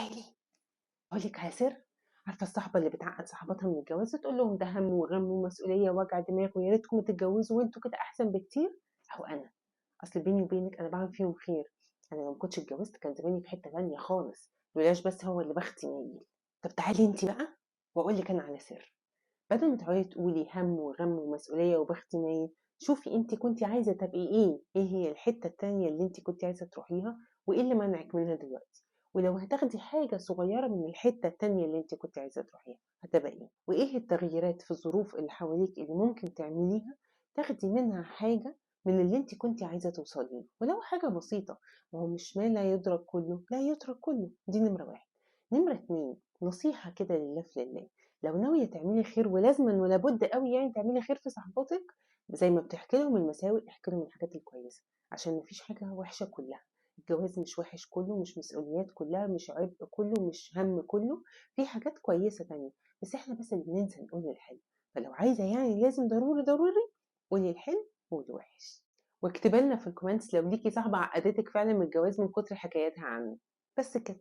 تعالي اقول لك على سر. عارفه الصاحبه اللي بتعقد صاحباتها من الجواز تقول لهم ده هم وغم ومسؤوليه ووجع دماغ ويا ريتكم تتجوزوا وانتوا كده احسن بكتير؟ اهو انا. اصل بيني وبينك انا بعمل فيهم خير. انا لو ما كنتش اتجوزت كان زماني في حته تانيه خالص، لولاش بس هو اللي بختي نايل. طب تعالي انت بقى واقول لك انا على سر. بدل ما تقعدي تقولي هم وغم ومسؤوليه وبختي نايل، شوفي انت كنت عايزه تبقي ايه هي الحته التانيه اللي انت كنت عايزه تروحيها، وايه اللي منعك منها دلوقتي. ولو هتاخدي حاجة صغيرة من الحتة التانية اللي انت كنت عايزة تروحيها هتبقى ايه؟ وايه التغييرات في الظروف اللي حواليك اللي ممكن تعمليها تاخدي منها حاجة من اللي انت كنت عايزة توصليه، ولو حاجة بسيطة. ما هو مش ما لا يدرك كله لا يترك كله، دي نمرة واحد. نمرة اتنين، نصيحة كده لله في لله. لو ناوية تعملي خير ولازما ولابد قوي يعني تعملي خير في صحباتك، زي ما بتحكي لهم المساوئ احكي لهم الحاجات الكويسة، عشان مفيش حاجة وحشة كلها. الجواز مش وحش كله، مش مسؤوليات كلها، مش عبء كله، مش هم كله. في حاجات كويسة تانية، بس احنا بس اللي بننسى نقول الحلو. فلو عايزة يعني لازم ضروري ضروري قولي الحلو والوحش. واكتبي لنا في الكومنتس لو ليكي صاحبة عقدتك فعلا من الجواز من كتر حكاياتها عنه. بس كده.